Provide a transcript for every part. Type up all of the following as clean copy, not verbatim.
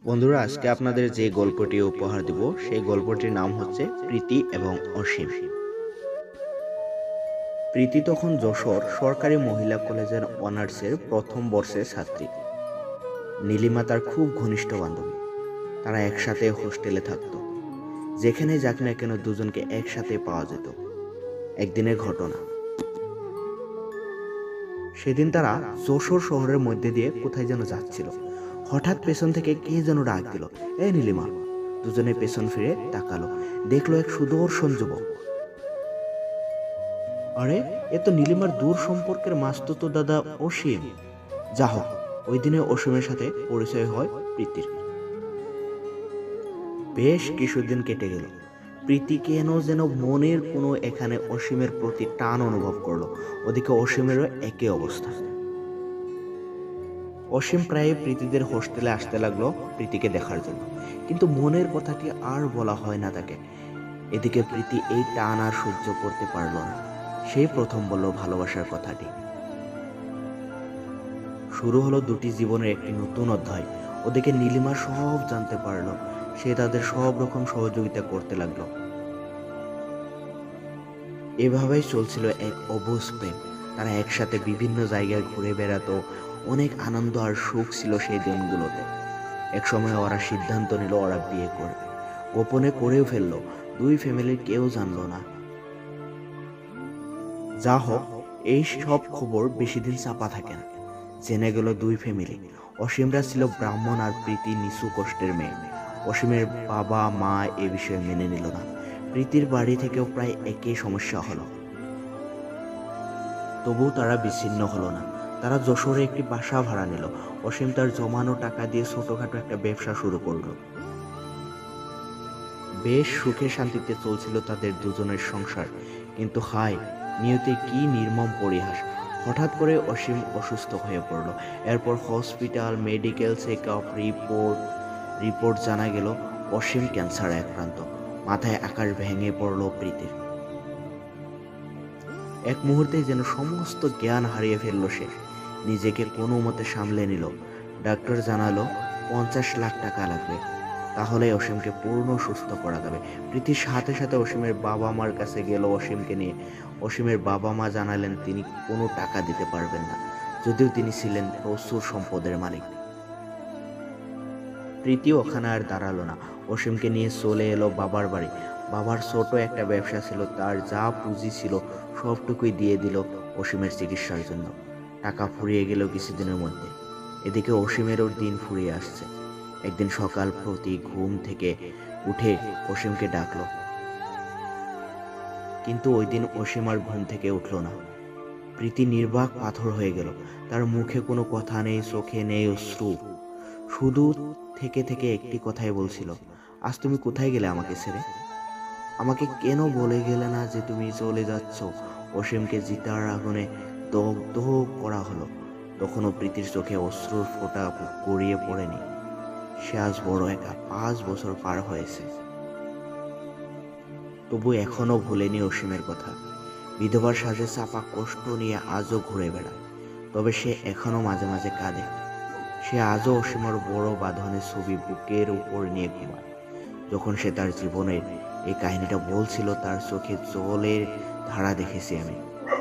বন্ধুরা, আজকে আপনাদের যে গল্পটি উপহার দেব সেই গল্পটির নাম হচ্ছে প্রীতি এবং অসীম। প্রীতি তখন যশোর সরকারি মহিলা কলেজের অনার্সের প্রথম বর্ষের ছাত্রী। নীলিমা তার খুব ঘনিষ্ঠ বান্ধবী। তারা একসাথে হোস্টেলে থাকতো। যেখানে যাক না কেন দুজনকে একসাথে পাওয়া যেত। একদিনের ঘটনা, সেদিন তারা যশোর শহরের মধ্যে দিয়ে কোথায় যেন যাচ্ছিল। হঠাৎ পেছন থেকে কে যেন ডাক দিল, এই নীলিমা। দুজনে পেছন ফিরে তাকালো, দেখলো এক সুদর্শন যুবক। আরে, এ তো নীলিমার দূর সম্পর্কের মাস্তুতো দাদা অসীম। যা হোক, ওই দিনে অসীমের সাথে পরিচয় হয় প্রীতির। বেশ কিছুদিন কেটে গেল। প্রীতি কেন যেন মনের কোনো এখানে অসীমের প্রতি টান অনুভব করলো। ওদিকে অসীমেরও একই অবস্থা। অসীম প্রায় প্রীতিদের হোস্টেলে আসতে লাগলো প্রীতিকে দেখার জন্য, কিন্তু মনের কথাটি আর বলা হয় না তাকে। এদিকে প্রীতি এই টান আর সহ্য করতে পারল না। সেই প্রথম বলল ভালোবাসার কথাটি। শুরু হলো দুটি জীবনের একটি নতুন অধ্যায়। ওদিকে নীলিমা সব জানতে পারলো। সে তাদের সব রকম সহযোগিতা করতে লাগলো। এভাবেই চলছিল এক অবুঝ প্রেম। তারা একসাথে বিভিন্ন জায়গায় ঘুরে বেড়াতো। অনেক আনন্দ আর সুখ ছিল সেই দিনগুলোতে। এক সময় ওরা সিদ্ধান্ত নিল ওরা বিয়ে করবে। গোপনে করেও ফেললো। দুই ফ্যামিলির কেউ জানলো না। যা হোক, এই সব খবর বেশি দিন চাপা থাকে না। জেনে গেল দুই ফ্যামিলি। অসীমরা ছিল ব্রাহ্মণ আর প্রীতি নিচু কষ্টের মেয়ে। অসীমের বাবা মা এ বিষয়ে মেনে নিল না। প্রীতির বাড়ি থেকেও প্রায় একই সমস্যা হলো। তবুও তারা বিচ্ছিন্ন হলো না। তারা যশোরে একটি বাসা ভাড়া নিল। অসীম তার জমানো টাকা দিয়ে ছোটখাটো একটা ব্যবসা শুরু করলো। বেশ সুখে শান্তিতে চলছিল তাদের দুজনের সংসার। কিন্তু হায়, নিয়তি কি নির্মম পরিহাস। হঠাৎ করে অসীম অসুস্থ হয়ে পড়ল। এরপর হসপিটাল, মেডিকেল চেকআপ, রিপোর্ট জানা গেল অসীম ক্যান্সারে আক্রান্ত। মাথায় আকাশ ভেঙে পড়ল প্রীতির। এক মুহূর্তে যেন সমস্ত জ্ঞান হারিয়ে ফেলল সে। নিজেকে কোনো মতে সামলে নিল। ডাক্তার জানালো 50 লাখ টাকা লাগবে, তাহলে অসীমকে পূর্ণ সুস্থ করা যাবে। প্রীতির সাথে সাথে অসীমের বাবা মার কাছে গেল অসীমকে নিয়ে। অসীমের বাবা মা জানালেন তিনি কোনো টাকা দিতে পারবেন না, যদিও তিনি ছিলেন প্রচুর সম্পদের মালিক। প্রীতি ওখানে আর দাঁড়ালো না। অসীমকে নিয়ে চলে এলো বাবার বাড়ি। বাবার ছোট একটা ব্যবসা ছিল, তার যা পুঁজি ছিল সবটুকুই দিয়ে দিল অসীমের চিকিৎসার জন্য। টাকা ফুরিয়ে গেল কিছুদিনের মধ্যে। এদিকে অসীমেরও দিন ফুরিয়ে আসছে। একদিন সকাল প্রতি ঘুম থেকে উঠে অসীমকে ডাকলো, কিন্তু ওই দিন অসীম আর ঘুম থেকে উঠল না। প্রীতি নির্বাক পাথর হয়ে গেল। তার মুখে কোনো কথা নেই, চোখে নেই অশ্রু। শুধু থেকে থেকে একটি কথাই বলছিল, আজ তুমি কোথায় গেলে আমাকে ছেড়ে? আমাকে কেন বলে গেলে না যে তুমি চলে যাচ্ছ? অসীমকে জিতার আগুনে দগ্ধ করা হলো। তখনও প্রীতির চোখে অশ্রুর ফোঁটা গড়িয়ে পড়েনি। সে আজ বড় একা, 5 বছর পার হয়েছে, তবু এখনো ভুলেনি অসীমের কথা। বিধবার সাজে চাপা কষ্ট নিয়ে আজও ঘুরে বেড়ায়। তবে সে এখনো মাঝে মাঝে কাঁদে। সে আজও অসীমের বড় বাঁধনের ছবি বুকের উপর নিয়ে ঘুমায়। যখন সে তার জীবনের এই কাহিনীটা বলছিল, তার চোখে জলের ধারা দেখেছি আমি।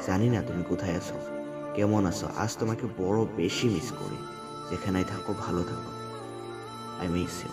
জানি না তুমি কোথায় আছো, কেমন আছো। আজ তোমাকে বড় বেশি মিস করি। যেখানেই থাকো ভালো থাকো। I miss you.